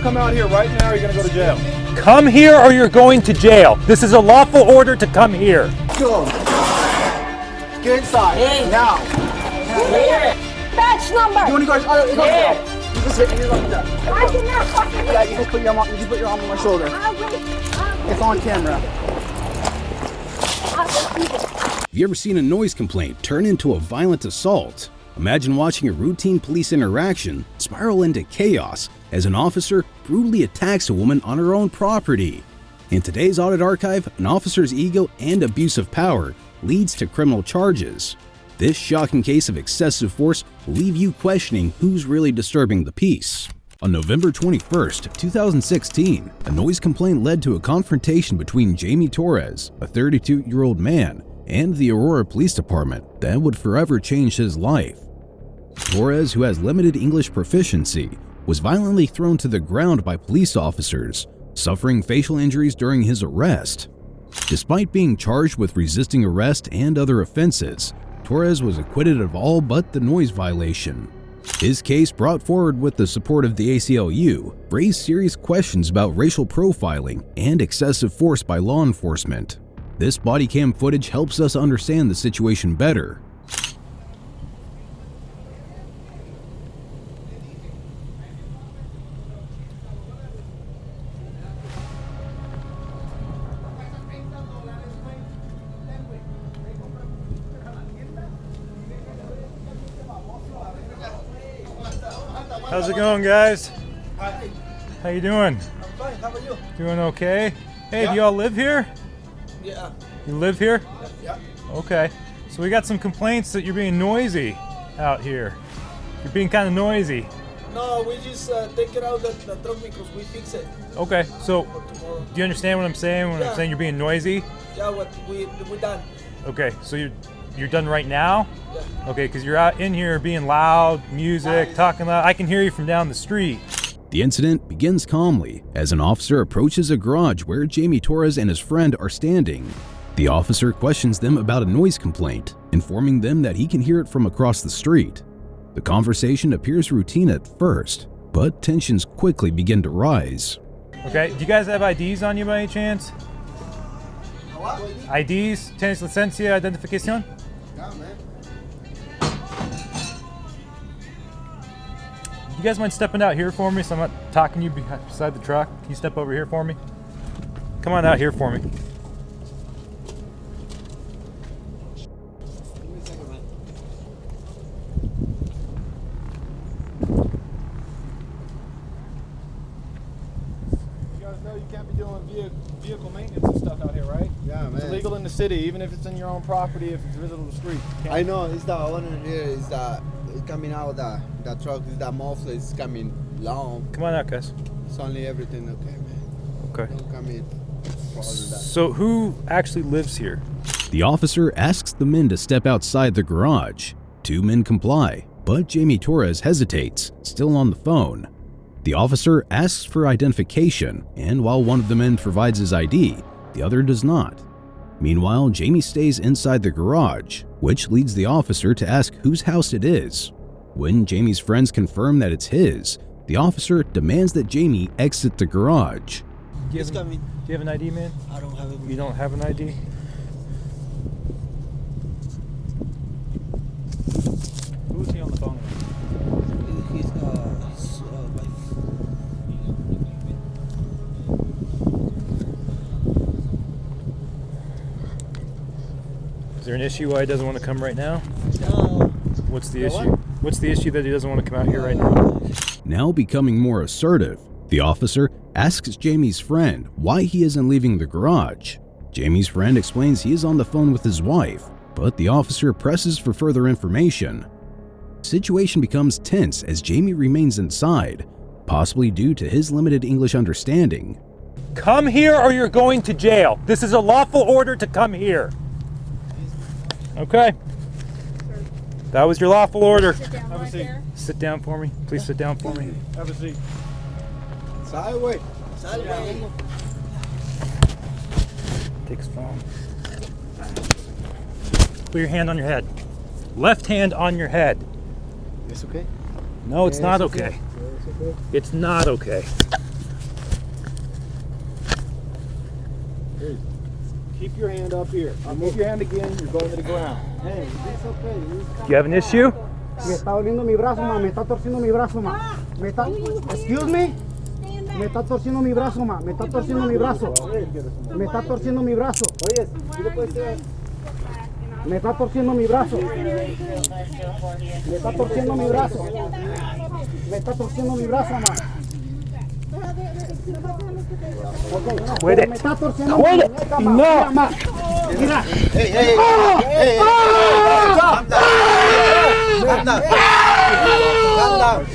come out here right now or you're gonna go to jail. Come here or you're going to jail. This is a lawful order to come here. Go. Get inside. Hey. Now. Here. Badge number. You wanna go? You just hit me. You like that. I cannot fucking. Yeah, you just put your arm on my shoulder. It's on camera. Have you ever seen a noise complaint turn into a violent assault? Imagine watching a routine police interaction spiral into chaos as an officer brutally attacks a woman on her own property. In today's Audit Archive, an officer's ego and abuse of power leads to criminal charges. This shocking case of excessive force will leave you questioning who's really disturbing the peace. On November 21st, 2016, a noise complaint led to a confrontation between Jamie Torres, a 32-year-old man, and the Aurora Police Department that would forever change his life. Torres, who has limited English proficiency, was violently thrown to the ground by police officers, suffering facial injuries during his arrest. Despite being charged with resisting arrest and other offenses, Torres was acquitted of all but the noise violation. His case, brought forward with the support of the ACLU, raised serious questions about racial profiling and excessive force by law enforcement. This body cam footage helps us understand the situation better. How's it going, guys? Hi. How you doing? I'm fine. How about you? Doing okay? Hey, Yeah. do y'all live here? Yeah. You live here? Yeah. Okay. So we got some complaints that you're being noisy out here. You're being kind of noisy. No, we just take it out the truck because we fix it Okay. So for tomorrow. do you understand what I'm saying when I'm Yeah. saying you're being noisy? Yeah, what we done. Okay. So you're done right now? Yeah. Okay, because you're out in here being loud, music, talking loud. I can hear you from down the street. The incident begins calmly as an officer approaches a garage where Jamie Torres and his friend are standing. The officer questions them about a noise complaint, informing them that he can hear it from across the street. The conversation appears routine at first, but tensions quickly begin to rise. Okay. Do you guys have IDs on you by any chance? What? IDs? ¿Tienes licencia, identificación? Yeah, man. You guys mind stepping out here for me so I'm not talking to you beside the truck? Can you step over here for me? Come on out here for me. Give me a second, man. You guys know you can't be doing vehicle maintenance and stuff out here, right? Yeah, man. It's illegal in the city, even if it's in your own property, if it's visible to the street. I know, it's the owner here, is the coming out the truck, is the muffler is coming long. Come on out, guys. It's only everything okay, man. Okay. Don't come in. Bother that. So who actually lives here? The officer asks the men to step outside the garage. Two men comply, but Jamie Torres hesitates, still on the phone. The officer asks for identification, and while one of the men provides his ID, the other does not. Meanwhile, Jamie stays inside the garage, which leads the officer to ask whose house it is. When Jamie's friends confirm that it's his, the officer demands that Jamie exit the garage. Do He's coming. you have an ID, man? I don't have it. You don't have an ID? Who's he on the phone with? His wife. Is there an issue why he doesn't want to come right now? No. What's the The issue? what? What's the issue that he doesn't want to come out here right now? Now becoming more assertive, the officer asks Jamie's friend why he isn't leaving the garage. Jamie's friend explains he is on the phone with his wife, but the officer presses for further information. The situation becomes tense as Jamie remains inside, possibly due to his limited English understanding. Come here or you're going to jail. This is a lawful order to come here. Okay. That was your lawful order. Sit down Have a right seat. there. Sit down for me. Please sit down for me. Have a seat. Sideway. Salve. Take his phone. Put your hand on your head. Left hand on your head. It's okay. No, it's Yeah, not it's okay. Yeah, it's okay. It's not okay. Keep your hand up here. Move your hand again. You're going to the ground. Hey, it's okay. You have an issue? Me está doliendo mi brazo, ma. Me está torciendo mi brazo, ma. Me está... Excuse me? Me está torciendo mi brazo, ma. Me está torciendo mi brazo. Me está torciendo mi brazo. Oye, ¿qué le puedes decir? Me está torciendo mi brazo. Me está torciendo mi brazo. Me está torciendo mi brazo, ma. Okay, Quit it. me está torciendo Quit mi it. muñeca, ma. No. Mira, ma. Mira. Hey, hey, hey. Hey, calm down. Calm down. Calm down.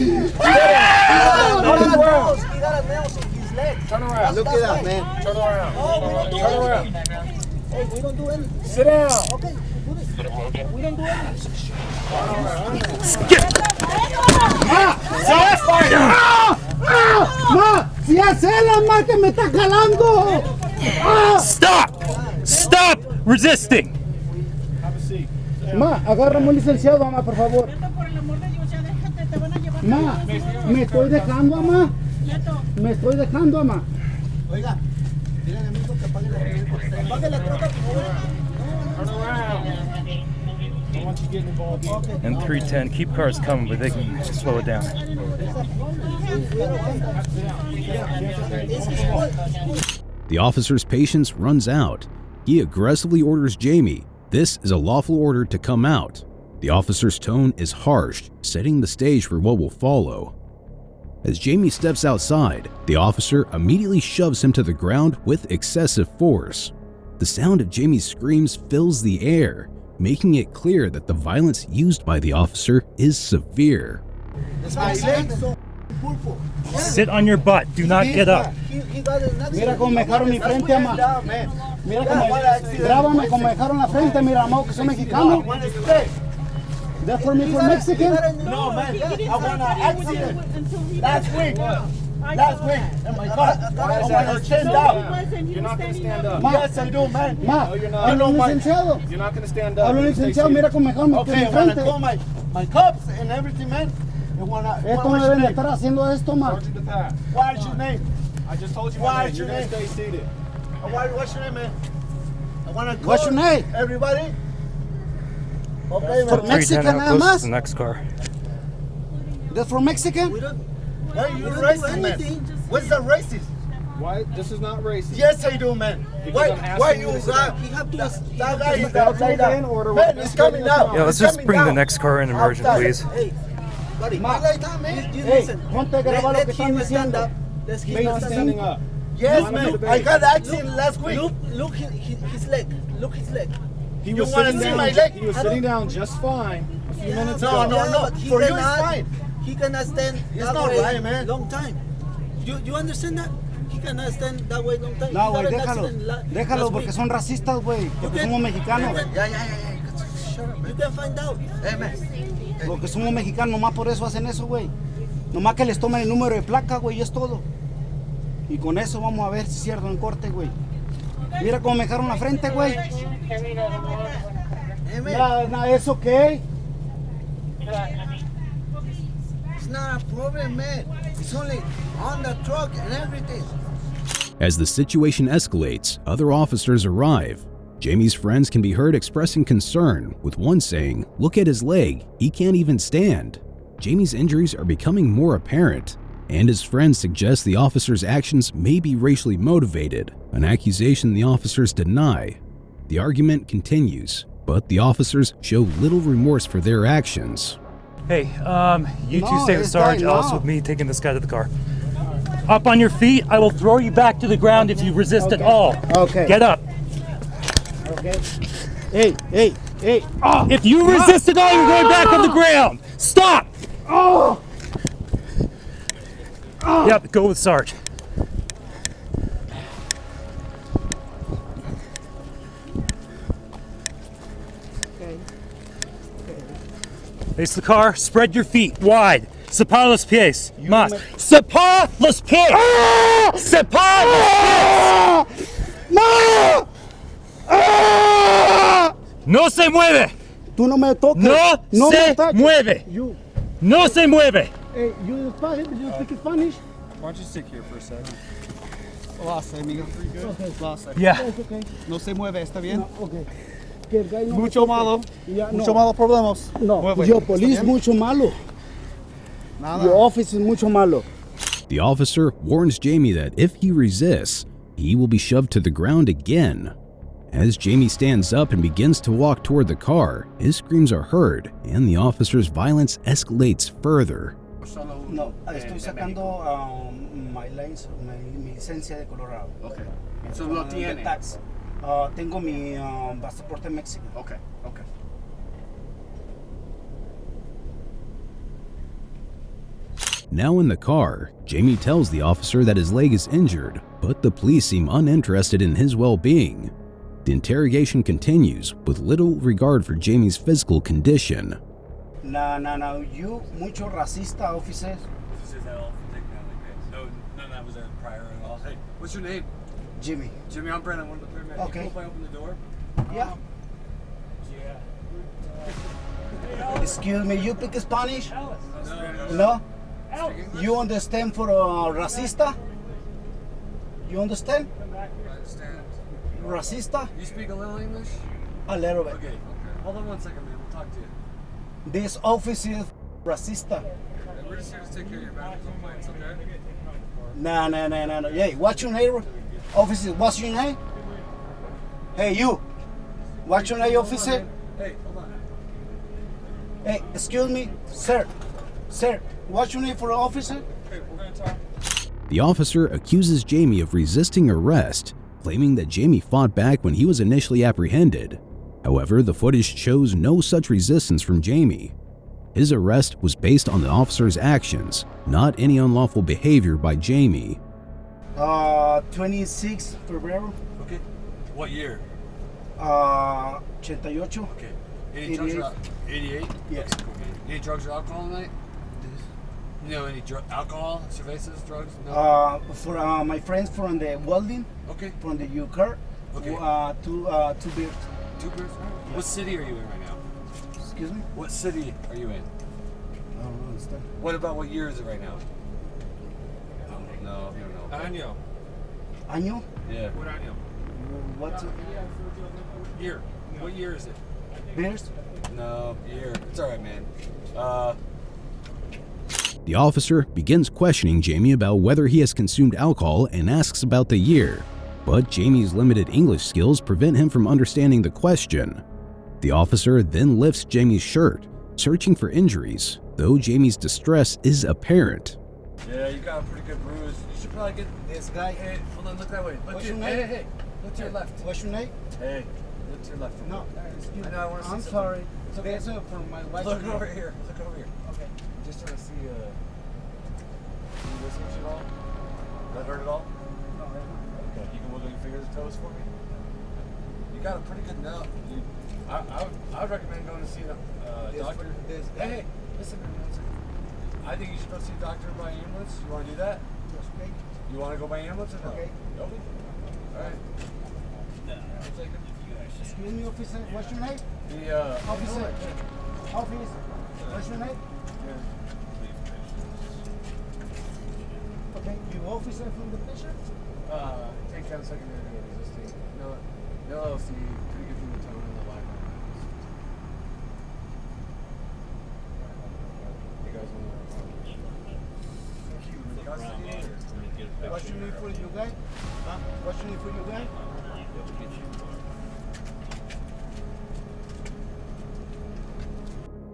Turn around. Look at that, man. Turn around. Turn around. Hey, we don't do anything. Sit down. Okay, we don't do anything. Ma, si es ella, ma, que me está jalando. Stop! Stop resisting! Have a seat. Ma, agárrame un licenciado, ma, por favor. Ma, me estoy dejando, ma. Me estoy dejando, ma. Oiga, dile al amigo que apague la troca. Apague la troca, por favor. Turn around. I want you getting involved. And 310, keep cars coming, but they can slow it down. The officer's patience runs out. He aggressively orders Jamie. This is a lawful order to come out. The officer's tone is harsh, setting the stage for what will follow. As Jamie steps outside, the officer immediately shoves him to the ground with excessive force. The sound of Jamie's screams fills the air, making it clear that the violence used by the officer is severe. Sit on your butt. Do not get up. He got it. Mira cómo me dejaron mi frente, ama. Mira cómo, grábame cómo me dejaron la frente, mira, amo, que soy mexicano. That's for me, for Mexican. No, man. I want an accident. Last week. Last week. In my car. I want to stand up. You're not going to stand up. Yes, I do, man. Ma, you're not. hablo un licenciado. You're not going to stand up. Hablo un You're gonna stay licenciado, mira seated. cómo me dejaron mi Okay, I want to frente. call my cops and everything, man. You wanna, Esto no deben de estar haciendo esto, ma. Sergeant the path. What's your name? I just told you Why my name. is You're your going to name? stay seated. What's your name, man? I want to call What's your name? everybody. Okay, For man. Mexican, 310 nada out, close más. to the next car. That's for Mexican. We don't. Why are you racist, man? What's the racist? Why? This is not racist. Yes, I do, man. Because I'm asking Why you you to sit got? down. He have to. That guy is That outside move in down. order Man, with it's this coming video down. Yeah, let's It's just coming bring the down. next car in emergent, Outside. please. Hey, buddy, Ma, you like that, man? You hey, listen. ponte a grabar lo Let que están him stand diciendo. up. Let him He's not stand standing up. up. Yes, Not man. debate. I got accident last week. Look His leg. Look his leg. He You was wanna sitting see down. my leg? He was I sitting don't- down just fine a few minutes No, ago. no, no. but he For you, it's cannot- fine. He cannot stand It's that not way right, man. long time. You understand that? He cannot stand that way long time. No, He güey, got an déjalo. accident Déjalo last porque week. son racistas, güey. Porque somos mexicanos. Yeah. Shut up, You man. can find out. Hey, man. Porque somos mexicanos, nomás por eso hacen eso, güey. Nomás que les tomen el número de placa, güey, y es todo. Y con eso vamos a ver si es cierto en corte, güey. Mira cómo me dejaron la frente, güey. Hey, man. Nada, ¿es okay? It's not a problem, man. It's only on the truck and everything. As the situation escalates, other officers arrive. Jamie's friends can be heard expressing concern, with one saying, "Look at his leg, he can't even stand." Jamie's injuries are becoming more apparent, and his friends suggest the officer's actions may be racially motivated, an accusation the officers deny. The argument continues, but the officers show little remorse for their actions. Hey, you two No, stay with this Sarge, guy, Alice no. with me, taking this guy to the car. Up on your feet, I will throw you back to the ground if you resist at all. Okay. Get up. Okay. Hey. If you resist at all, you're going back on the ground. Stop! Oh! Yep, go with Sarge. Face the car, spread your feet wide. Separe los pies. Más. Separe los pies! Separe los pies! No se mueve! Tú no me toques. No se me toques. mueve! You, No se mueve! hey, you Spanish? You speak Spanish? Why don't you sit here for a second? Lo hace, amigo. Lo hace. Yeah. Okay. No se mueve, ¿está bien? No, okay. Que el guy no Mucho me toque. malo. Ya, Mucho malo problemas. No, Mueve. yo ¿Está police bien? mucho malo. Nada. Your office is mucho malo. The officer warns Jamie that if he resists, he will be shoved to the ground again. As Jamie stands up and begins to walk toward the car, his screams are heard and the officer's violence escalates further. No, estoy sacando mi licencia de Colorado. Okay. So lo tiene. Tax. Tengo mi pasaporte mexicano. Okay. Okay. Now in the car, Jamie tells the officer that his leg is injured, but the police seem uninterested in his well-being. The interrogation continues with little regard for Jamie's physical condition. No, you mucho racista, officer. No, none of that was there prior at all. Hey, what's your name? Jimmy. Jimmy, I'm Brandon, one of the paramedics. Okay. You cool if I open the door? Yeah. Excuse me, you speak Spanish? No? You understand for racista? You understand? I understand. Racista? You speak a little English? A little bit. Okay. Hold on one second, man. We'll talk to you. This office is racista. We're just here to take care of your medical complaints, okay? No. Hey, what's your name? Officer, what's your name? Hey, you. What's your name, officer? Hey, hold on. Hey, excuse me, sir. Sir, what's your name for an officer? Hey, we're gonna talk. The officer accuses Jamie of resisting arrest, claiming that Jamie fought back when he was initially apprehended. However, the footage shows no such resistance from Jamie. His arrest was based on the officer's actions, not any unlawful behavior by Jamie. 26 February. Okay. What year? 88. Okay. Any drugs or 88? Yes. Okay. Any drugs or alcohol tonight? You know, any alcohol, cervezas, drugs? No. For my friends from the welding, Okay. from the UCAR, Okay. two beers. 2 beers? What city are you in right now? Excuse me? What city are you in? I don't understand. What about what year is it right now? No. Año. Año? Yeah. What año? What? Year. What year is it? Beers? No, year. It's alright, man. The officer begins questioning Jamie about whether he has consumed alcohol and asks about the year, but Jamie's limited English skills prevent him from understanding the question. The officer then lifts Jamie's shirt, searching for injuries, though Jamie's distress is apparent. Yeah, you got a pretty good bruise. You should probably get this guy. Hey, hold on, look that way. Look What's to your your name? Hey. Look to your left. What's your name? Hey, look to your left. No, excuse me. I know, I wanna see I'm something. sorry. It's okay. That's for my wife. Look over here. Look over here. Okay. I'm just trying to see. Can you listen to it all? That hurt at all? No, Okay. You can wiggle your fingers and toes for me. You got a pretty good nail. I would recommend going to see a doctor. Hey, listen to me one second. I think you should go see a doctor by ambulance. You want to do that? You want to go by ambulance or no? Okay. All right. Excuse me, officer. What's your name? The Officer. Office. What's your name? Okay. You officer from the patient? Take down secondary resisting. No LLC. Pretty good from the tone and the line. You guys want to? What's your name for you guy? Huh? What's your name for you guy?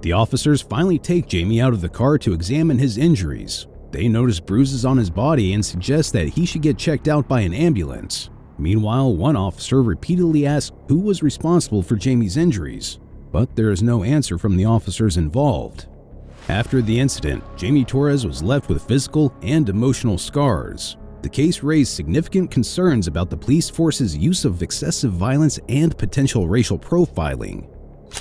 The officers finally take Jamie out of the car to examine his injuries. They notice bruises on his body and suggest that he should get checked out by an ambulance. Meanwhile, one officer repeatedly asks who was responsible for Jamie's injuries, but there is no answer from the officers involved. After the incident, Jamie Torres was left with physical and emotional scars. The case raised significant concerns about the police force's use of excessive violence and potential racial profiling.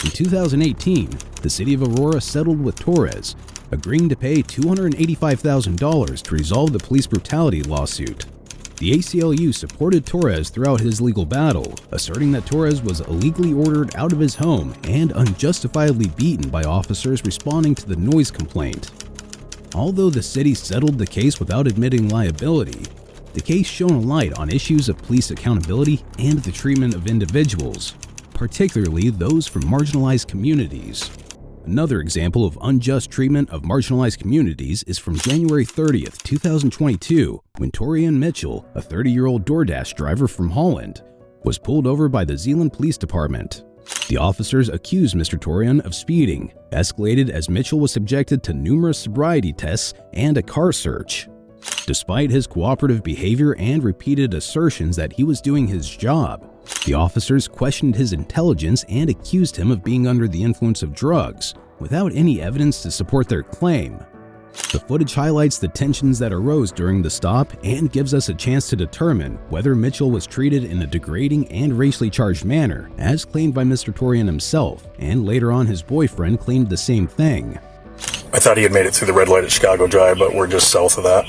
In 2018, the city of Aurora settled with Torres, agreeing to pay $285,000 to resolve the police brutality lawsuit. The ACLU supported Torres throughout his legal battle, asserting that Torres was illegally ordered out of his home and unjustifiably beaten by officers responding to the noise complaint. Although the city settled the case without admitting liability, the case shone a light on issues of police accountability and the treatment of individuals, particularly those from marginalized communities. Another example of unjust treatment of marginalized communities is from January 30th, 2022, when Torian Mitchell, a 30-year-old DoorDash driver from Holland, was pulled over by the Zeeland Police Department. The officers accused Mr. Torian of speeding, escalated as Mitchell was subjected to numerous sobriety tests and a car search. Despite his cooperative behavior and repeated assertions that he was doing his job, the officers questioned his intelligence and accused him of being under the influence of drugs, without any evidence to support their claim. The footage highlights the tensions that arose during the stop and gives us a chance to determine whether Mitchell was treated in a degrading and racially charged manner, as claimed by Mr. Torian himself, and later on his boyfriend claimed the same thing. I thought he had made it through the red light at Chicago Drive, but we're just south of that.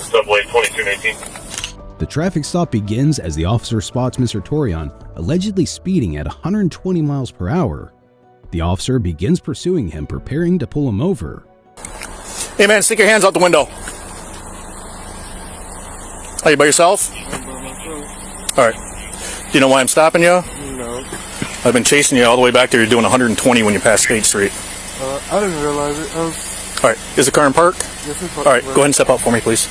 Subway 2218. The traffic stop begins as the officer spots Mr. Torian allegedly speeding at 120 miles per hour. The officer begins pursuing him, preparing to pull him over. Hey man, stick your hands out the window. Are you by yourself? Alright. Do you know why I'm stopping you? No. I've been chasing you all the way back there. You're doing 120 when you pass 8th Street. I didn't realize it. Alright, is the car in park? Yes, it's Alright, go ahead and step out for me, please.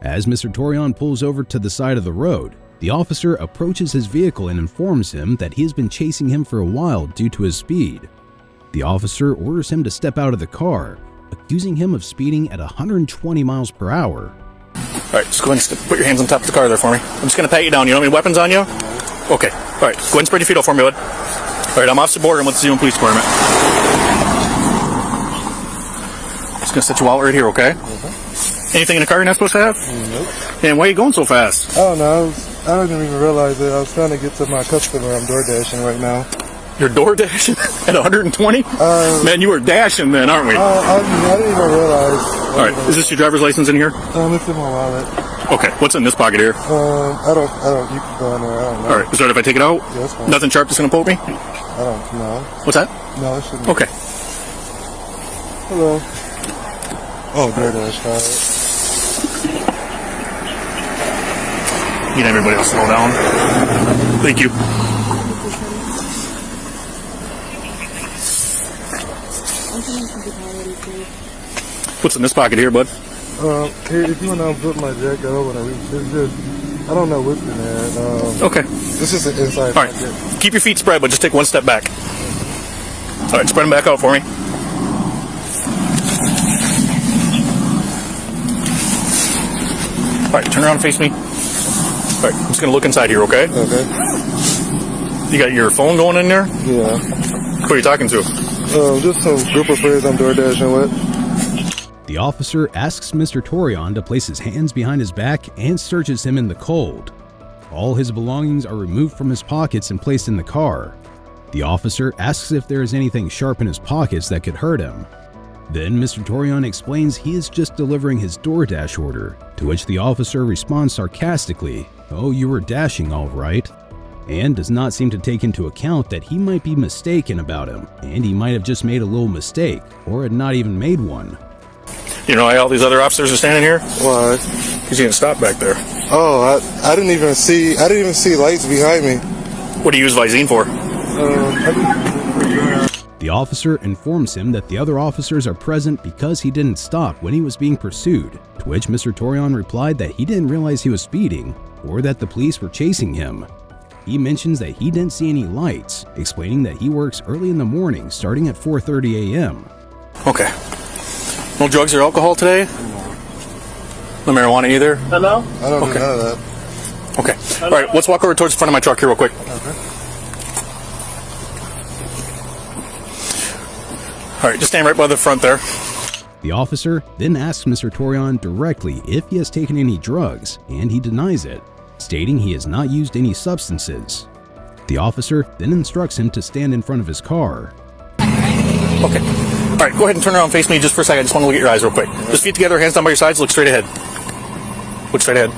As Mr. Torian pulls over to the side of the road, the officer approaches his vehicle and informs him that he has been chasing him for a while due to his speed. The officer orders him to step out of the car, accusing him of speeding at 120 miles per hour. Alright, just go ahead and put your hands on top of the car there for me. I'm just going to pat you down. You don't have any weapons on you? Okay. Alright, go ahead and spread your feet out for me, bud. Alright, I'm Officer Border. I'm with the Zeeland Police Department. Just going to set you out right here, okay? Anything in the car you're not supposed to have? Nope. Man, why are you going so fast? I don't know. I didn't even realize it. I was trying to get to my customer. I'm door dashing right now. You're door dashing at 120? Man, you were dashing then, aren't we? I didn't even realize. Alright, is this your driver's license in here? It's in my wallet. Okay, what's in this pocket here? I don't, you can go in there. I don't know. Alright, is that if I take it out? Yeah, that's fine. Nothing sharp that's going to poke me? I don't know. What's that? No, it shouldn't. Okay. Hello. Oh, door dash, alright. Need everybody else to slow down. Thank you. What's in this pocket here, bud? Here, if you want to unzip my jacket, I don't want to reach. It's just, I don't know what's in there. Okay. This is the inside All right. pocket. Keep your feet spread, but just take one step back. All right, spread them back out for me. All right, turn around and face me. All right, I'm just going to look inside here, okay? Okay. You got your phone going in there? Yeah. Who are you talking to? Just some group of friends I'm door dashing with. The officer asks Mr. Torian to place his hands behind his back and searches him in the cold. All his belongings are removed from his pockets and placed in the car. The officer asks if there is anything sharp in his pockets that could hurt him. Then Mr. Torian explains he is just delivering his DoorDash order, to which the officer responds sarcastically, "Oh, you were dashing all right," and does not seem to take into account that he might be mistaken about him, and he might have just made a little mistake, or had not even made one. You know why all these other officers are standing here? Why? Because you didn't stop back there. Oh, I didn't even see lights behind me. What do you use Visine for? The officer informs him that the other officers are present because he didn't stop when he was being pursued, to which Mr. Torian replied that he didn't realize he was speeding, or that the police were chasing him. He mentions that he didn't see any lights, explaining that he works early in the morning starting at 4:30 a.m. Okay. No drugs or alcohol today? No marijuana either? Hello? I don't do none of that. Okay. All right, let's walk over towards the front of my truck here real quick. Okay. All right, just stand right by the front there. The officer then asks Mr. Torian directly if he has taken any drugs, and he denies it, stating he has not used any substances. The officer then instructs him to stand in front of his car. Okay. All right, go ahead and turn around and face me just for a second. I just want to look at your eyes real quick. Just feet together, hands down by your sides, look straight ahead. Look straight ahead.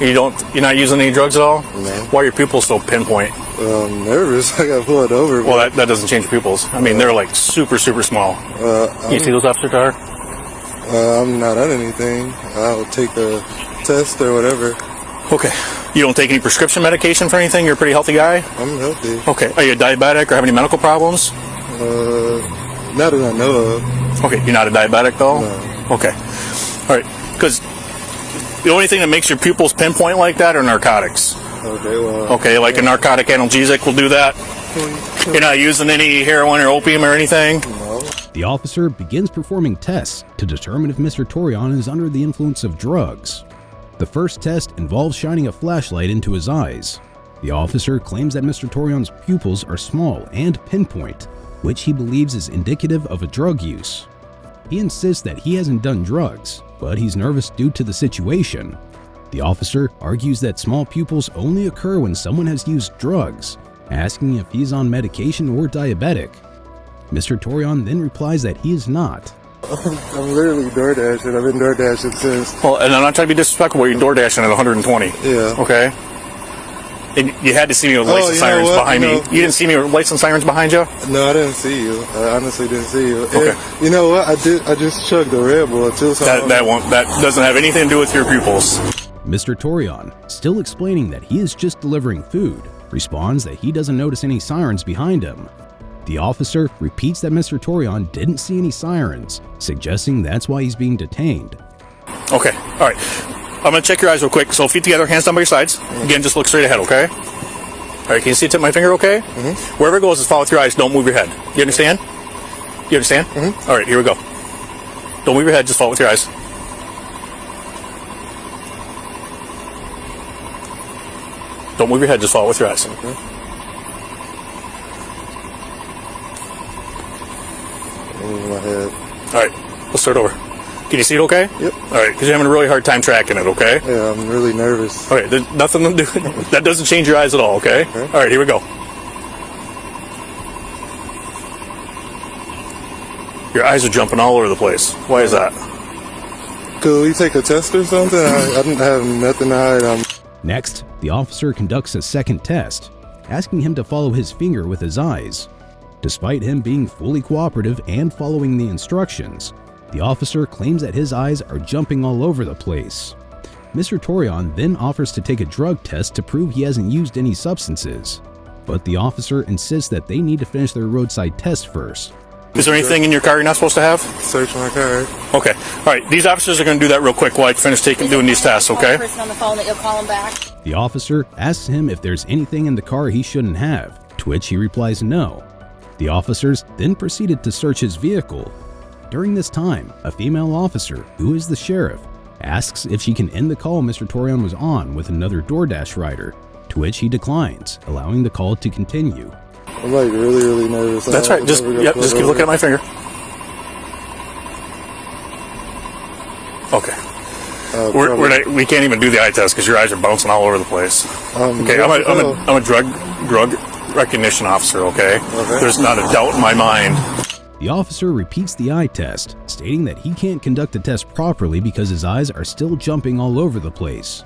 You're not using any drugs at all? No. Why are your pupils so pinpoint? I'm nervous. I got pulled over. Well, that doesn't change your pupils. I mean, they're like super, super small. Can you see those, Officer Tar? I'm not on anything. I'll take a test or whatever. Okay. You don't take any prescription medication for anything? You're a pretty healthy guy? I'm healthy. Okay. Are you a diabetic or have any medical problems? Not that I know of. Okay. You're not a diabetic, though? No. Okay. All right. Because the only thing that makes your pupils pinpoint like that are narcotics. Okay, well... Okay, like a narcotic analgesic will do that? You're not using any heroin or opium or anything? No. The officer begins performing tests to determine if Mr. Torian is under the influence of drugs. The first test involves shining a flashlight into his eyes. The officer claims that Mr. Torian's pupils are small and pinpoint, which he believes is indicative of a drug use. He insists that he hasn't done drugs, but he's nervous due to the situation. The officer argues that small pupils only occur when someone has used drugs, asking if he's on medication or diabetic. Mr. Torian then replies that he is not. I'm literally door dashing. I've been door dashing since... Well, and I'm not trying to be disrespectful, but you're door dashing at 120. Yeah. Okay? And you had to see me with lights and sirens behind me. You didn't see me with lights and sirens behind you? No, I didn't see you. I honestly didn't see you. Okay. And you know what? I just chugged the Red Bull too. So that doesn't have anything to do with your pupils. Mr. Torian, still explaining that he is just delivering food, responds that he doesn't notice any sirens behind him. The officer repeats that Mr. Torian didn't see any sirens, suggesting that's why he's being detained. Okay, all right. I'm going to check your eyes real quick. So feet together, hands down by your sides. Again, just look straight ahead, okay? All right, can you see the tip of my finger, okay? Mm-hmm. Wherever it goes, just follow with your eyes. Don't move your head. You understand? You understand? Mm-hmm. All right, here we go. Don't move your head, just follow with your eyes. Don't move your head, just follow with your eyes. Okay. My head. All right, let's start over. Can you see it okay? Yep. All right, because you're having a really hard time tracking it, okay? Yeah, I'm really nervous. All right, there's nothing to do. That doesn't change your eyes at all, okay? All right, here we go. Your eyes are jumping all over the place. Why is that? Could we take a test or something? I didn't have nothing to hide. Next, the officer conducts a second test, asking him to follow his finger with his eyes. Despite him being fully cooperative and following the instructions, the officer claims that his eyes are jumping all over the place. Mr. Torian then offers to take a drug test to prove he hasn't used any substances, but the officer insists that they need to finish their roadside test first. Is there anything in your car you're not supposed to have? Search my car. Okay. All right. These officers are going to do that real quick while I finish doing these tests, okay? Person on the phone that you'll call him back. The officer asks him if there's anything in the car he shouldn't have, to which he replies no. The officers then proceeded to search his vehicle. During this time, a female officer, who is the sheriff, asks if she can end the call Mr. Torian was on with another DoorDash rider, to which he declines, allowing the call to continue. I'm like really nervous. That's right. Just keep looking at my finger. Okay. We can't even do the eye test because your eyes are bouncing all over the place. Okay, I'm a drug recognition officer. Okay, there's not a doubt in my mind. The officer repeats the eye test, stating that he can't conduct the test properly because his eyes are still jumping all over the place.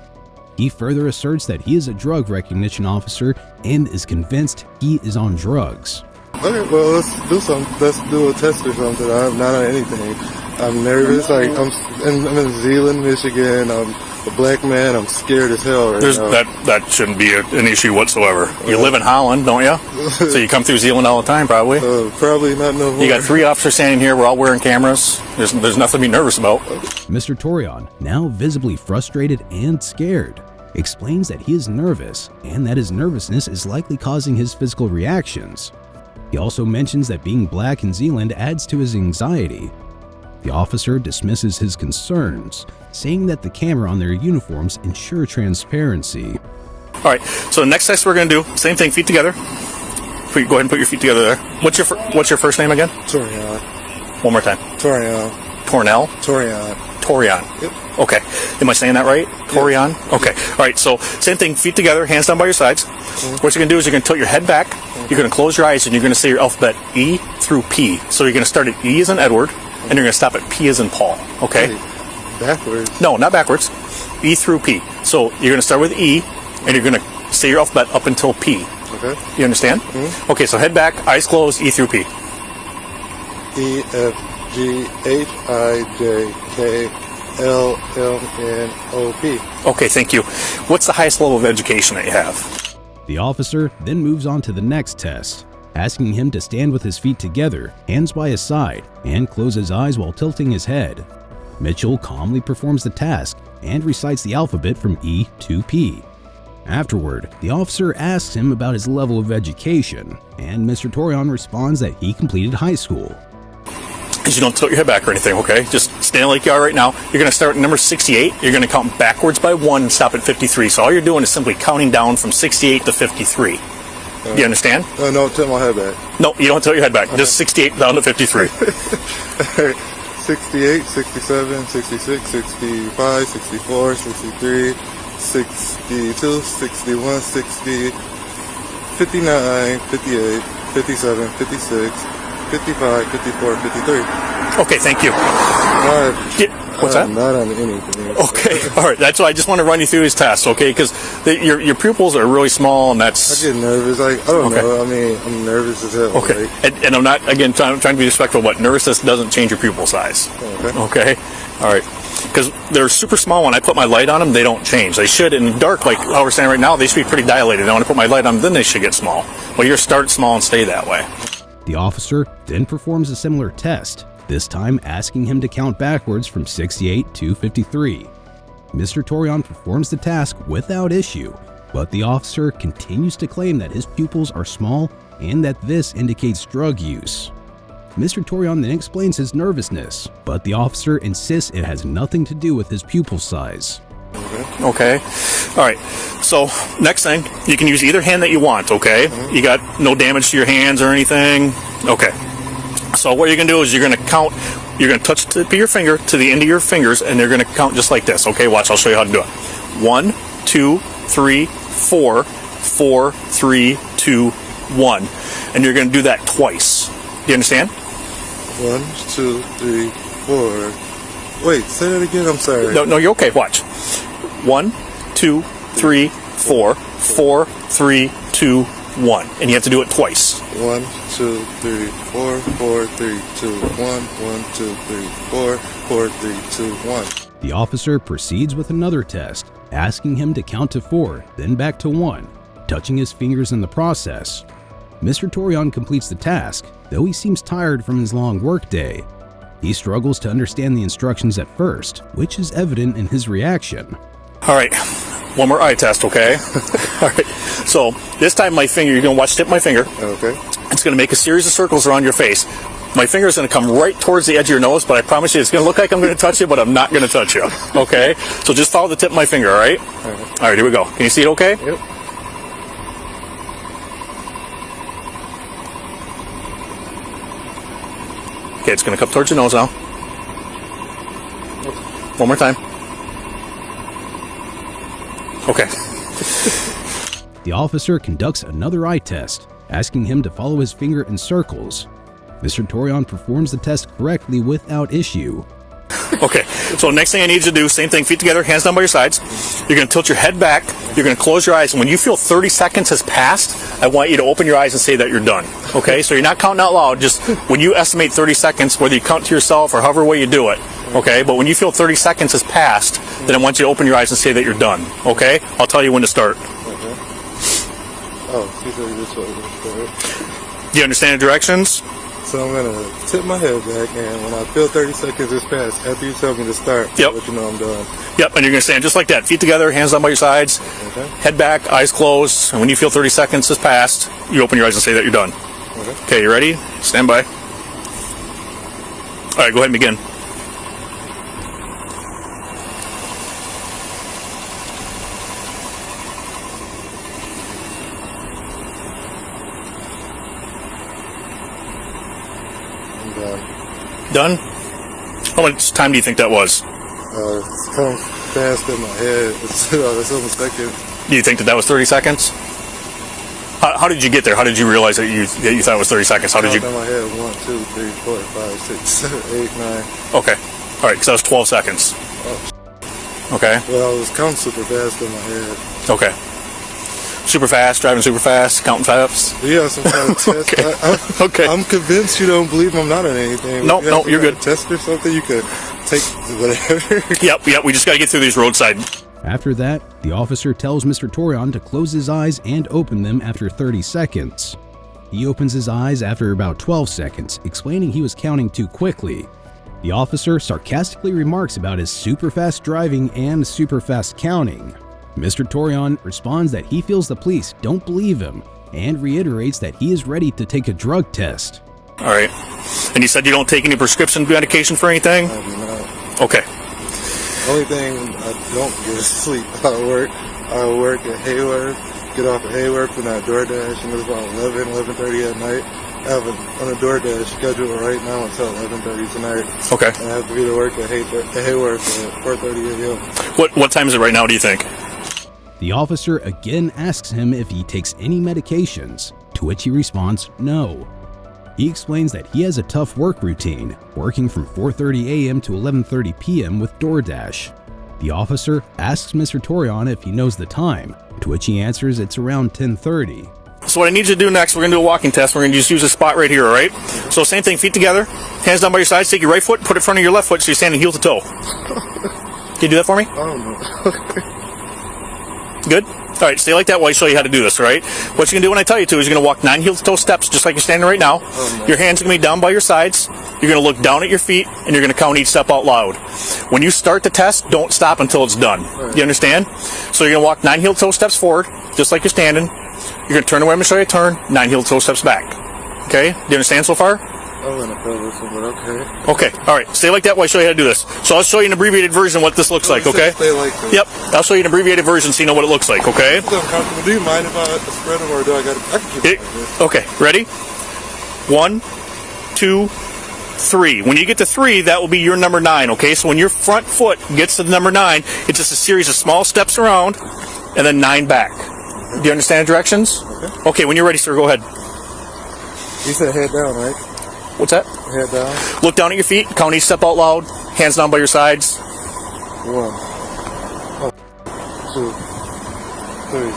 He further asserts that he is a drug recognition officer and is convinced he is on drugs. Okay, well, let's do something. Let's do a test or something. I'm not on anything. I'm nervous. Like I'm in Zeeland, Michigan. I'm a black man. I'm scared as hell right now. That shouldn't be an issue whatsoever. You live in Holland, don't you? So you come through Zeeland all the time, probably. Probably not no more. You got 3 officers standing here. We're all wearing cameras. There's nothing to be nervous about. Mr. Torian, now visibly frustrated and scared, explains that he is nervous and that his nervousness is likely causing his physical reactions. He also mentions that being black in Zeeland adds to his anxiety. The officer dismisses his concerns, saying that the camera on their uniforms ensure transparency. All right, so the next test we're going to do, same thing, feet together. Go ahead and put your feet together there. What's your first name again? Torian. One more time. Torian. Tornell? Torian. Yep. Okay. Am I saying that right? Torian? Yep. Okay. All right, so same thing, feet together, hands down by your sides. What you're going to do is you're going to tilt your head back, you're going to close your eyes, and you're going to say your alphabet E through P. So you're going to start at E as in Edward, and you're going to stop at P as in Paul. Okay? Backwards? No, not backwards. E through P. So you're going to start with E, and you're going to say your alphabet up until P. Okay. You understand? Mm-hmm. Okay, so head back, eyes closed, E through P. E, F, G, H, I, J, K, L, M, N, O, P. Okay, thank you. What's the highest level of education that you have? The officer then moves on to the next test, asking him to stand with his feet together, hands by his side, and close his eyes while tilting his head. Mitchell calmly performs the task and recites the alphabet from E to P. Afterward, the officer asks him about his level of education, and Mr. Torion responds that he completed high school. Because you don't tilt your head back or anything, okay? Just stand like you are right now. You're going to start at number 68. You're going to count backwards by 1 and stop at 53. So all you're doing is simply counting down from 68 to 53. Do you understand? No, tilt my head back. No, you don't tilt your head back. Just 68 down to 53. 68, 67, 66, 65, 64, 63, 62, 61, 60, 59, 58, 57, 56, 55, 54, 53. Okay, thank you. What's that? Not on anything. Okay, all right. That's why I just want to run you through these tests, okay? Because your pupils are really small, and that's... I get nervous. I don't know. I mean, I'm nervous as hell. Okay. And I'm not, again, trying to be respectful, but nervousness doesn't change your pupil size. Okay? All right. Because they're super small. When I put my light on them, they don't change. They should, in the dark, like how we're standing right now, they should be pretty dilated. And when I put my light on them, then they should get small. Well, you start small and stay that way. The officer then performs a similar test, this time asking him to count backwards from 68 to 53. Mr. Torion performs the task without issue, but the officer continues to claim that his pupils are small and that this indicates drug use. Mr. Torion then explains his nervousness, but the officer insists it has nothing to do with his pupil size. Okay. All right. So next thing, you can use either hand that you want, okay? You got no damage to your hands or anything. Okay. So what you're going to do is you're going to count, you're going to touch the tip of your finger to the end of your fingers, and they're going to count just like this. Okay, watch, I'll show you how to do it. 1, 2, 3, 4, 4, 3, 2, 1. And you're going to do that twice. Do you understand? 1, 2, 3, 4. Wait, say that again. I'm sorry. No, you're okay. Watch. 1, 2, 3, 4, 4, 3, 2, 1. And you have to do it twice. 1, 2, 3, 4, 4, 3, 2, 1, 1, 2, 3, 4, 4, 3, 2, 1. The officer proceeds with another test, asking him to count to 4, then back to 1, touching his fingers in the process. Mr. Torion completes the task, though he seems tired from his long workday. He struggles to understand the instructions at first, which is evident in his reaction. All right, one more eye test, okay? All right, so this time my finger, you're going to watch tip my finger. Okay. It's going to make a series of circles around your face. My finger is going to come right towards the edge of your nose, but I promise you it's going to look like I'm going to touch you, but I'm not going to touch you, okay? So just follow the tip of my finger, all right? All right, here we go. Can you see it okay? Yep. Okay, it's going to come towards your nose now. One more time. Okay. The officer conducts another eye test, asking him to follow his finger in circles. Mr. Torion performs the test correctly without issue. Okay, so next thing I need you to do, same thing, feet together, hands down by your sides. You're going to tilt your head back, you're going to close your eyes, and when you feel 30 seconds has passed, I want you to open your eyes and say that you're done. Okay, so you're not counting out loud, just when you estimate 30 seconds, whether you count to yourself or however way you do it, okay, but when you feel 30 seconds has passed, then I want you to open your eyes and say that you're done, okay? I'll tell you when to start. Okay. Oh, see, so you just Do you understand the directions? So I'm going to tip my head back, and when I feel 30 seconds has passed, after you tell me to start, yep. I'll let you know I'm done. Yep, and you're going to stand just like that. Feet together, hands down by your sides, Okay. head back, eyes closed, and when you feel 30 seconds has passed, you open your eyes and say that you're done. Okay, you ready? Stand by. All right, go ahead and begin. Done? How much time do you think that was? It's come fast in my head. It's almost second. Do you think that was 30 seconds? How did you get there? How did you realize that you thought it was 30 seconds? How did you? In my head, 1, 2, 3, 4, 5, 6, 7, 8, 9. Okay. All right, because that was 12 seconds. Oh. Okay. Well, I was counting super fast in my head. Okay. Super fast, driving super fast, counting steps. Yeah, some kind of test. Okay. I'm convinced you don't believe I'm not on anything. No, no, you're good. Test or something, you could take whatever. Yep, we just got to get through these roadside. After that, the officer tells Mr. Torion to close his eyes and open them after 30 seconds. He opens his eyes after about 12 seconds, explaining he was counting too quickly. The officer sarcastically remarks about his super fast driving and super fast counting. Mr. Torion responds that he feels the police don't believe him and reiterates that he is ready to take a drug test. All right. And you said you don't take any prescription medication for anything? I do not. Okay. Only thing I don't get is sleep. I work at Hayward, get off at Hayward, and I DoorDash, and it's about 11:30 at night. I have on a DoorDash schedule right now until 11:30 tonight. Okay. And I have to be to work at Hayward at 4:30 a.m. What time is it right now, do you think? The officer again asks him if he takes any medications, to which he responds no. He explains that he has a tough work routine, working from 4:30 a.m. to 11:30 p.m. with DoorDash. The officer asks Mr. Torion if he knows the time, to which he answers it's around 10:30. So what I need you to do next, we're going to do a walking test. We're going to just use this spot right here, all right? So same thing, feet together, hands down by your sides, take your right foot, put it in front of your left foot so you're standing heel to toe. Can you do that for me? I don't know. Good? All right, stay like that while I show you how to do this, all right? What you're going to do when I tell you to is you're going to walk 9 heel-to-toe steps just like you're standing right now. Your hands are going to be down by your sides. You're going to look down at your feet, and you're going to count each step out loud. When you start the test, don't stop until it's done. You understand? So you're going to walk 9 heel-to-toe steps forward, just like you're standing. You're going to turn away. I'm going to show you a turn. 9 heel-to-toe steps back. Okay? Do you understand so far? I'm going to fail this one, but okay. Okay. All right. Stay like that while I show you how to do this. So I'll show you an abbreviated version of what this looks like, okay? Stay like this. Yep. I'll show you an abbreviated version so you know what it looks like, okay? I'm comfortable. Do you mind if I spread them, or do I can keep it like this? Okay. Ready? 1, 2, 3. When you get to 3, that will be your number 9, okay? So when your front foot gets to the number 9, it's just a series of small steps around and then 9 back. Do you understand the directions? Okay, when you're ready, sir, go ahead. You said head down, right? What's that? Head down. Look down at your feet, count each step out loud, hands down by your sides. 1, 2, 3.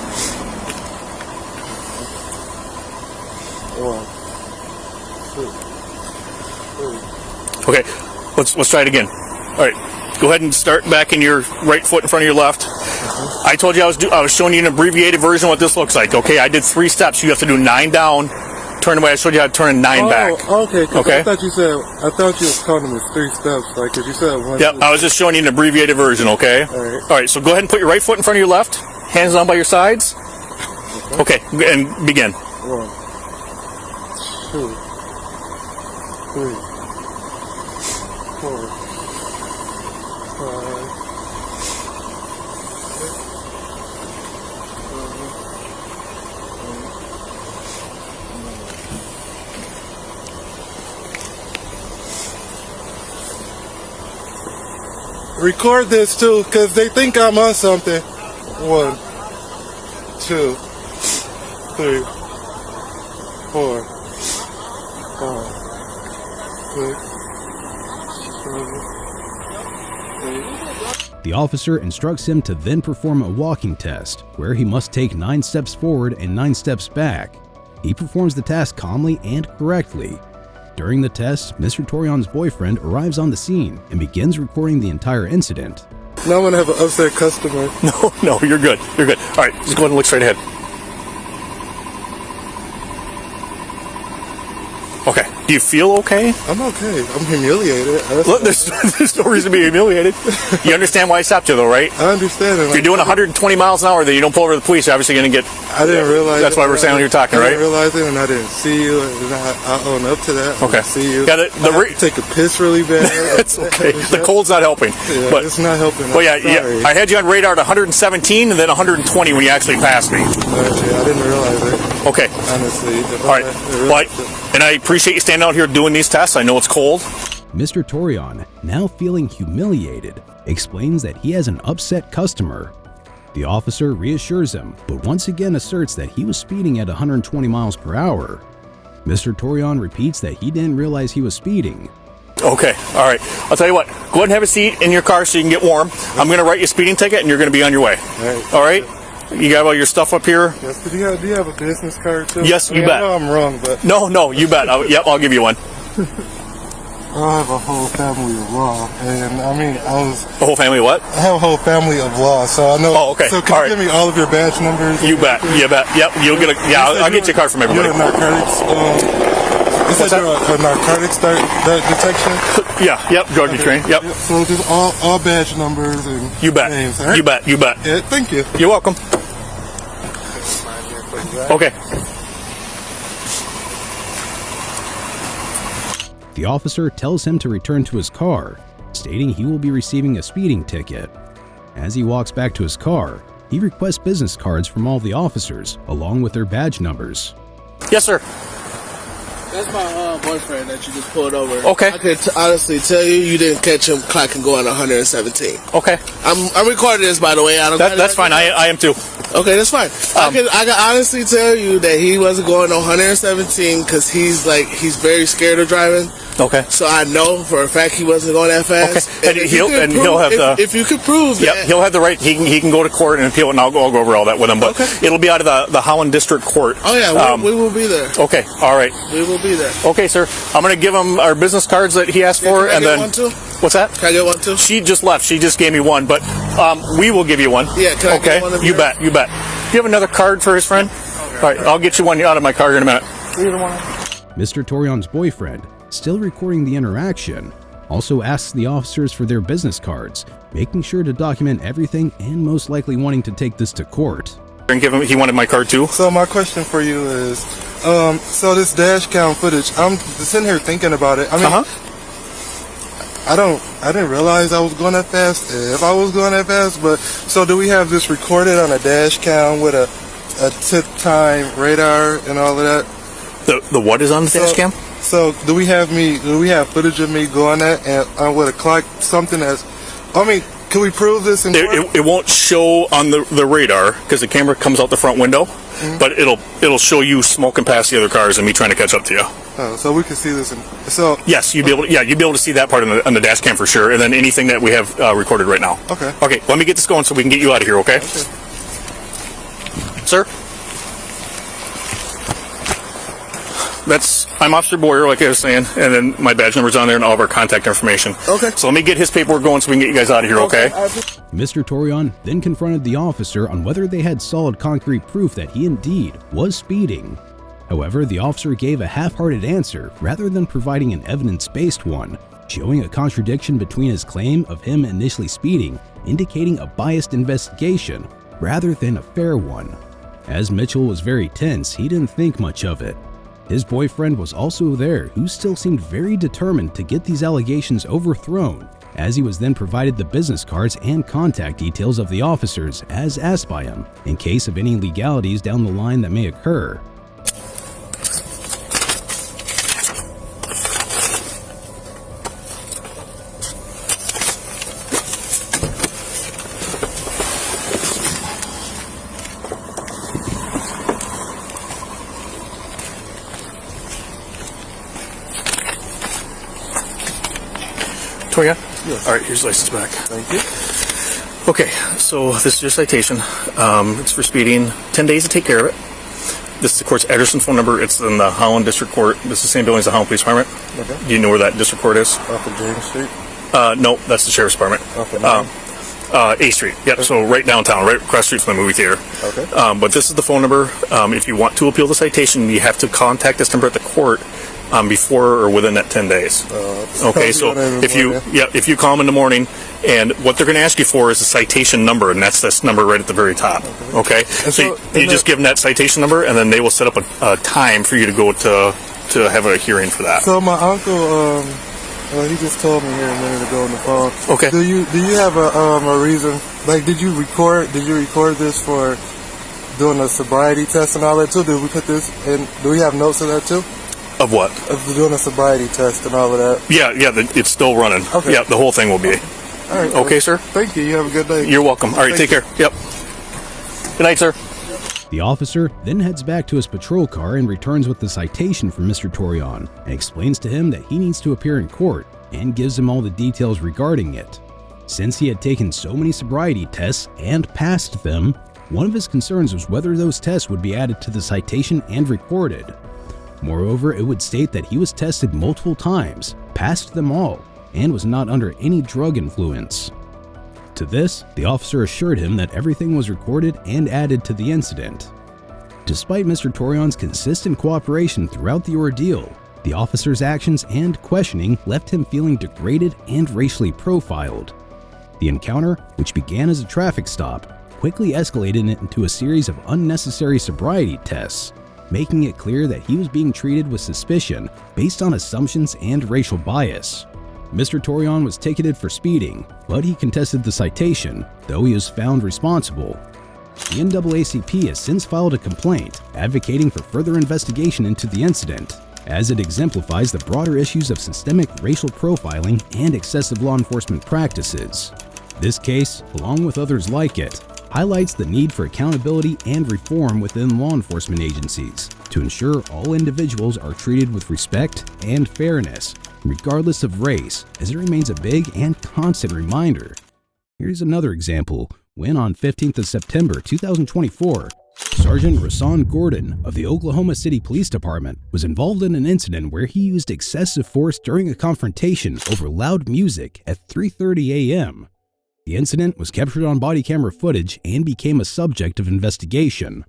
1, 2, 3. Okay, let's try it again. All right, go ahead and start back in your right foot in front of your left. I told you I was showing you an abbreviated version of what this looks like. Okay, I did 3 steps. You have to do 9 down. Turn away. I showed you how to turn 9 back. Okay. Okay. I thought you was counting as 3 steps. Like, if you said 1. Yep. I was just showing you an abbreviated version. Okay. All right. So go ahead and put your right foot in front of your left. Hands down by your sides. Okay. And begin. 1, 2, 3, 4, 5. Record this too, because they think I'm on something. 1, 2, 3, 4, 5, 6, 7, 8. The officer instructs him to then perform a walking test, where he must take 9 steps forward and 9 steps back. He performs the task calmly and correctly. During the test, Mr. Torion's boyfriend arrives on the scene and begins recording the entire incident. Now I'm going to have an upset customer. No, you're good. You're good. All right, just go ahead and look straight ahead. Okay. Do you feel okay? I'm okay. I'm humiliated. Look, there's no reason to be humiliated. You understand why I stopped you, though, right? I understand it. If you're doing 120 miles an hour, then you don't pull over the police, you're obviously going to get... I didn't realize That's why we're standing here talking, right? I didn't realize it, and I didn't see you, and I own up to that. Okay. I see you. Yeah, I take a piss really bad. It's okay. The cold's not helping. Yeah, but it's not helping. Well, yeah, I had you on radar at 117 and then 120 when you actually passed me. Yeah, I didn't realize it. Okay. Honestly. All right. And I appreciate you standing out here doing these tests. I know it's cold. Mr. Torion, now feeling humiliated, explains that he has an upset customer. The officer reassures him, but once again asserts that he was speeding at 120 miles per hour. Mr. Torion repeats that he didn't realize he was speeding. Okay, all right. I'll tell you what. Go ahead and have a seat in your car so you can get warm. I'm going to write you a speeding ticket, and you're going to be on your way. All right? You got all your stuff up here? Yes, but do you have a business card too? Yes, you bet. I know I'm wrong, but... No, you bet. I'll give you one. I have a whole family of law, and I mean, A whole family of what? I have a whole family of law, so I know... Oh, okay. So can you give me all of your badge numbers? You bet. Yep, you'll get a... Yeah, I'll get you a card from everybody. You're a narcotics... you said you're a narcotics detection? Yep, drug train, yep. So just all badge numbers and You bet. names, all right? You bet. Yeah, thank you. You're welcome. Okay. The officer tells him to return to his car, stating he will be receiving a speeding ticket. As he walks back to his car, he requests business cards from all the officers, along with their badge numbers. Yes, sir. That's my boyfriend that you just pulled over. Okay. I could honestly tell you didn't catch him clocking going 117. Okay. I'm recording this, by the way. That's fine. I am too. Okay, that's fine. I can honestly tell you that he wasn't going 117 because he's very scared of driving. Okay. So I know for a fact he wasn't going that fast. Okay. And he'll have the... If you could prove that. Yep, he'll have the right... He can go to court and appeal it, and I'll go over all that with him. But it'll be out of the Holland District Court. Oh, yeah. We will be there. Okay. All right. We will be there. Okay, sir. I'm going to give him our business cards that he asked for, and then... One too? What's that? Can I get one too? She just left. She just gave me one, but we will give you one. Yeah, can I get one of you bet. You bet. Do you have another card for his friend? All right, I'll get you one out of my car here in a minute. Mr. Torion's boyfriend, still recording the interaction, also asks the officers for their business cards, making sure to document everything and most likely wanting to take this to court. And give him. He wanted my card too. So my question for you is, so this dash cam footage, I'm sitting here thinking about it. I mean, I didn't realize I was going that fast, if I was going that fast, but so do we have this recorded on a dash cam with a tip time radar and all of that? The what is on the dash cam? So do we have footage of me going that and with a clock, something that's, I mean, can we prove this in court? It won't show on the radar because the camera comes out the front window, but it'll show you smoking past the other cars and me trying to catch up to you. Oh, so we can see this. Yes, you'd be able to see that part on the dash cam for sure, and then anything that we have recorded right now. Okay. Okay, let me get this going so we can get you out of here. Okay. Sir. I'm Officer Boyer, like I was saying, and then my badge number's on there and all of our contact information. Okay. So let me get his paperwork going so we can get you guys out of here, okay? Mr. Torion then confronted the officer on whether they had solid concrete proof that he indeed was speeding. However, the officer gave a half-hearted answer rather than providing an evidence-based one, showing a contradiction between his claim of him initially speeding, indicating a biased investigation rather than a fair one. As Mitchell was very tense, he didn't think much of it. His boyfriend was also there, who still seemed very determined to get these allegations overthrown, as he was then provided the business cards and contact details of the officers as asked by him, in case of any legalities down the line that may occur. Toya? Yes. All right, here's your license back. Thank you. Okay, so this is your citation. It's for speeding. 10 days to take care of it. This is the court's Ederson phone number. It's in the Holland District Court. This is the same building as the Holland Police Department. Okay. Do you know where that district court is? Off of James Street? No, that's the Sheriff's Department. Off of A Street. Yep, so right downtown, right across the street from the movie theater. Okay. But this is the phone number. If you want to appeal the citation, you have to contact this number at the court before or within that 10 days. Okay, so if you call them in the morning, and what they're going to ask you for is a citation number, and that's this number right at the very top. Okay, so you just give them that citation number, and then they will set up a time for you to go to have a hearing for that. So my uncle, he just told me here a minute ago on the phone. Okay. Do you have a reason? Like, did you record this for doing a sobriety test and all that too? Did we put this in? Do we have notes of that too? Of what? Of doing a sobriety test and all of that. Yeah, it's still running. Okay. Yeah, the whole thing will be. All right. Okay, sir. Thank you. You have a good day. You're welcome. All right, take care. Yep. Good night, sir. The officer then heads back to his patrol car and returns with the citation from Mr. Torion and explains to him that he needs to appear in court and gives him all the details regarding it. Since he had taken so many sobriety tests and passed them, one of his concerns was whether those tests would be added to the citation and recorded. Moreover, it would state that he was tested multiple times, passed them all, and was not under any drug influence. To this, the officer assured him that everything was recorded and added to the incident. Despite Mr. Torreon's consistent cooperation throughout the ordeal, the officer's actions and questioning left him feeling degraded and racially profiled. The encounter, which began as a traffic stop, quickly escalated into a series of unnecessary sobriety tests, making it clear that he was being treated with suspicion based on assumptions and racial bias. Mr. Torreon was ticketed for speeding, but he contested the citation, though he was found responsible. The NAACP has since filed a complaint advocating for further investigation into the incident, as it exemplifies the broader issues of systemic racial profiling and excessive law enforcement practices. This case, along with others like it, highlights the need for accountability and reform within law enforcement agencies to ensure all individuals are treated with respect and fairness, regardless of race, as it remains a big and constant reminder. Here's another example when on 15th of September 2024, Sergeant Rasan Gordon of the Oklahoma City Police Department was involved in an incident where he used excessive force during a confrontation over loud music at 3:30 a.m. The incident was captured on body camera footage and became a subject of investigation.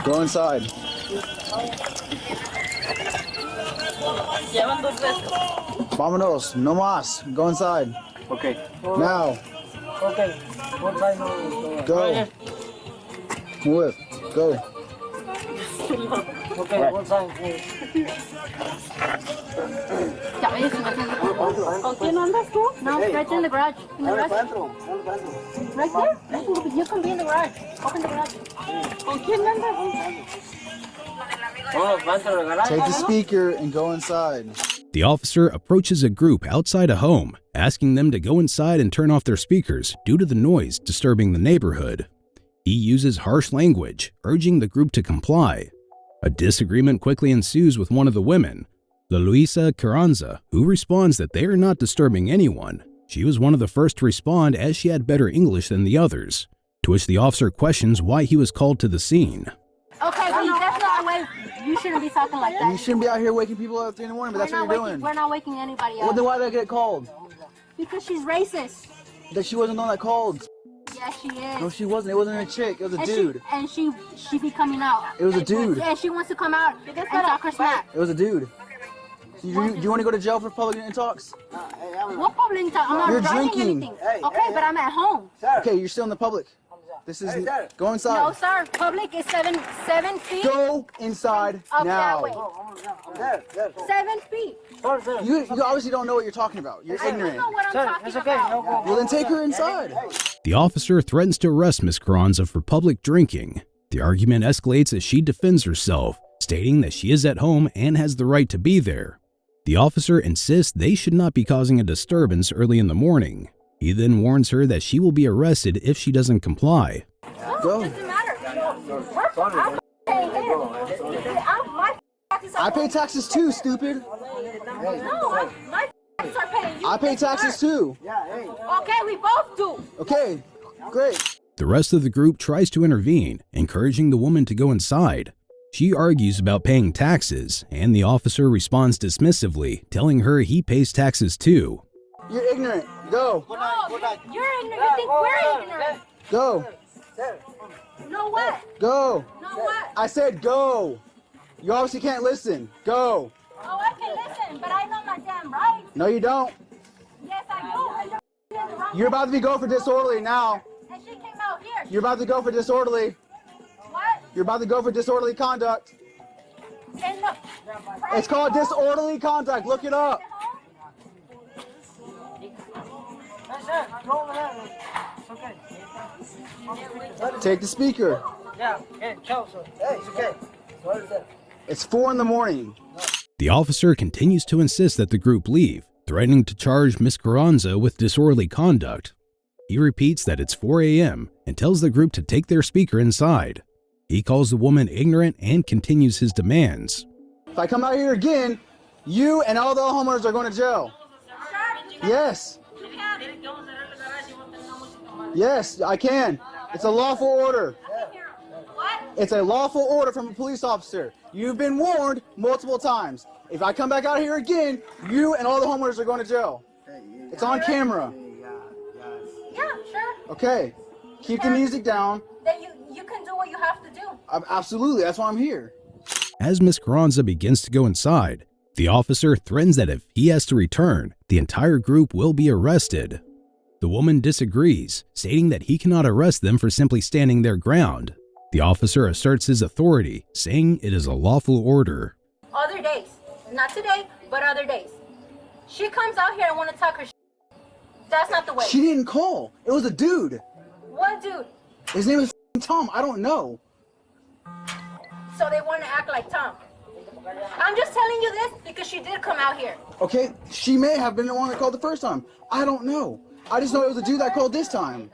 Go inside. Vámonos, no más. Go inside. Okay. Now. Okay. Go. Move. Go. Okay, one side. ¿Con quién andas tú? No, right there in the garage. In the garage. Right there? You can be in the garage. Open the garage. ¿Con quién andas? Take the speaker and go inside. The officer approaches a group outside a home, asking them to go inside and turn off their speakers due to the noise disturbing the neighborhood. He uses harsh language, urging the group to comply. A disagreement quickly ensues with one of the women, Luisa Carranza, who responds that they are not disturbing anyone. She was one of the first to respond as she had better English than the others, to which the officer questions why he was called to the scene. Okay, but that's not the way. You shouldn't be talking like that. You shouldn't be out here waking people up at 3 in the morning, but that's what you're doing. We're not waking anybody up. Well, then why did I get called? Because she's racist. That she wasn't the one that called. Yeah, she is. No, she wasn't. It wasn't a chick. It was a dude. She be coming out. It was a dude. Yeah, she wants to come out and talk her smack. It was a dude. Do you want to go to jail for public talks? What public talk? I'm not You're writing drinking. anything. Okay, but I'm at home. Okay, you're still in the public. This is go inside. No, sir. Public is 7 feet. Go inside Up now. that way. 7 feet. You obviously don't know what you're talking about. You're ignorant. I know what I'm talking about. Well, then take her inside. The officer threatens to arrest Ms. Carranza for public drinking. The argument escalates as she defends herself, stating that she is at home and has the right to be there. The officer insists they should not be causing a disturbance early in the morning. He then warns her that she will be arrested if she doesn't comply. Go. I pay taxes too, stupid. I pay taxes too. Okay, we both do. Okay, great. The rest of the group tries to intervene, encouraging the woman to go inside. She argues about paying taxes, and the officer responds dismissively, telling her he pays taxes too. You're ignorant. Go. No, you're ignorant. You think we're ignorant. Go. No what? Go. No what? I said go. You obviously can't listen. Go. Oh, I can listen, but I know my damn right. No, you don't. Yes, I do. You're about to be go for disorderly now. And she came out here. You're about to go for disorderly. What? You're about to go for disorderly conduct. And the It's called disorderly conduct. Look it up. Take the speaker. Yeah, okay, ciao, sir. Hey, it's okay. What is that? It's 4 in the morning. The officer continues to insist that the group leave, threatening to charge Ms. Carranza with disorderly conduct. He repeats that it's 4 a.m. and tells the group to take their speaker inside. He calls the woman ignorant and continues his demands. If I come out here again, you and all the homeowners are going to jail. Yes. Yes, I can. It's a lawful order. It's a lawful order from a police officer. You've been warned multiple times. If I come back out here again, you and all the homeowners are going to jail. It's on camera. Yeah, sure. Okay. Keep the music down. Then you can do what you have to do. Absolutely. That's why I'm here. As Ms. Carranza begins to go inside, the officer threatens that if he has to return, the entire group will be arrested. The woman disagrees, stating that he cannot arrest them for simply standing their ground. The officer asserts his authority, saying it is a lawful order. Other days. Not today, but other days. She comes out here and want to talk her shit. That's not the way. She didn't call. It was a dude. What dude? His name is Tom. I don't know. So they want to act like Tom. I'm just telling you this because she did come out here. Okay, she may have been the one that called the first time. I don't know. I just know it was a dude that called this time.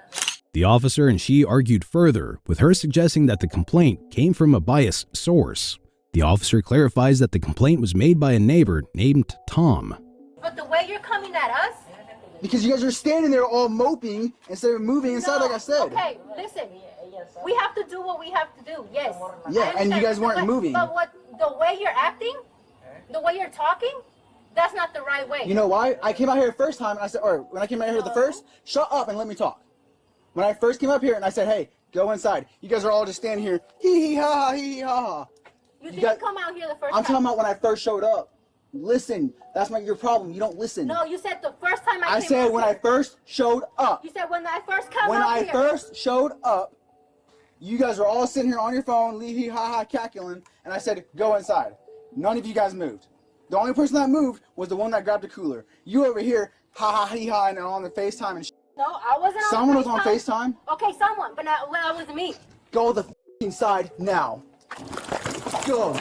The officer and she argued further, with her suggesting that the complaint came from a biased source. The officer clarifies that the complaint was made by a neighbor named Tom. But the way you're coming at us? Because you guys are standing there all moping instead of moving inside, like I said. Okay, listen. We have to do what we have to do, yes. Yeah, and you guys weren't moving. But the way you're acting, the way you're talking, that's not the right way. You know why? I came out here the first time and I said, or when I came out here the first, shut up and let me talk. When I first came up here and I said, hey, go inside. You guys are all just standing here, hee hee ha ha, hee hee ha ha. You didn't come out here the first time. I'm talking about when I first showed up. Listen, that's your problem. You don't listen. No, you said the first time I came said when I first showed up. You said when I first come When out I here. first showed up, you guys were all sitting here on your phone, lee hee ha ha, cackling, and I said, go inside. None of you guys moved. The only person that moved was the one that grabbed the cooler. You over here, ha ha hee ha, and on the FaceTime and No, I wasn't on Someone was FaceTime. on FaceTime? Okay, someone, but that wasn't me. Go the inside now. Go.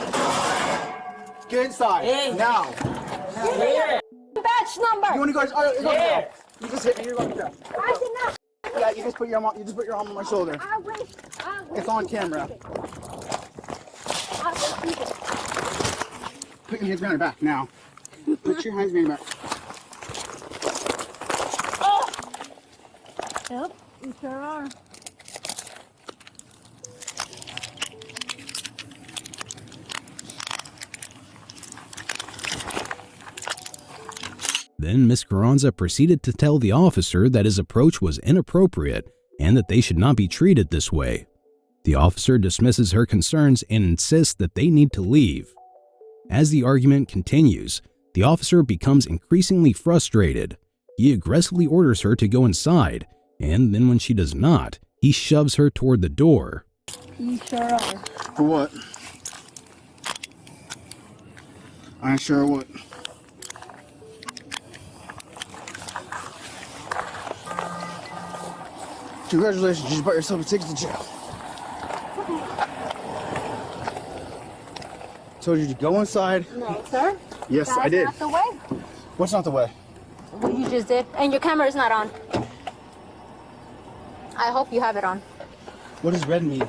Get inside now. Give me your badge number. You want to go? Go. You just hit me. You're going to jail. I did not. Yeah, you just put your arm on my shoulder. I wish. It's on camera. Put your hands behind your back now. Put your hands behind your back. Oh. Yep, you sure are. Then Ms. Carranza proceeded to tell the officer that his approach was inappropriate and that they should not be treated this way. The officer dismisses her concerns and insists that they need to leave. As the argument continues, the officer becomes increasingly frustrated. He aggressively orders her to go inside, and then when she does not, he shoves her toward the door. You sure are. For what? I ain't sure what. Congratulations, you just bought yourself a ticket to jail. Told you to go inside. No, sir. Yes, I did. That's not the way. What's not the way? What you just did. And your camera is not on. I hope you have it on. What does red mean?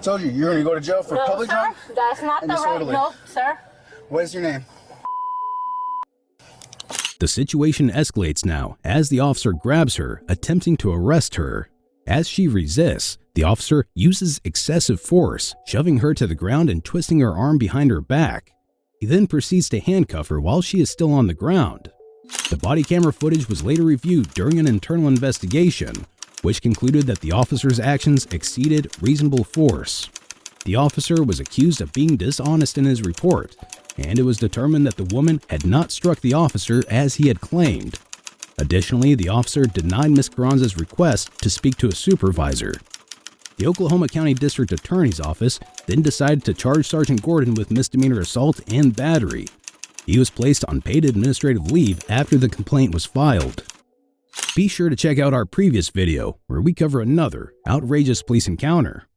Told you, you're gonna go to jail for No, public sir. drunk That's not and the right. disorderly. No, sir. What is your name? The situation escalates now as the officer grabs her, attempting to arrest her. As she resists, the officer uses excessive force, shoving her to the ground and twisting her arm behind her back. He then proceeds to handcuff her while she is still on the ground. The body camera footage was later reviewed during an internal investigation, which concluded that the officer's actions exceeded reasonable force. The officer was accused of being dishonest in his report, and it was determined that the woman had not struck the officer as he had claimed. Additionally, the officer denied Ms. Carranza's request to speak to a supervisor. The Oklahoma County District Attorney's Office then decided to charge Sergeant Gordon with misdemeanor assault and battery. He was placed on paid administrative leave after the complaint was filed. Be sure to check out our previous video where we cover another outrageous police encounter.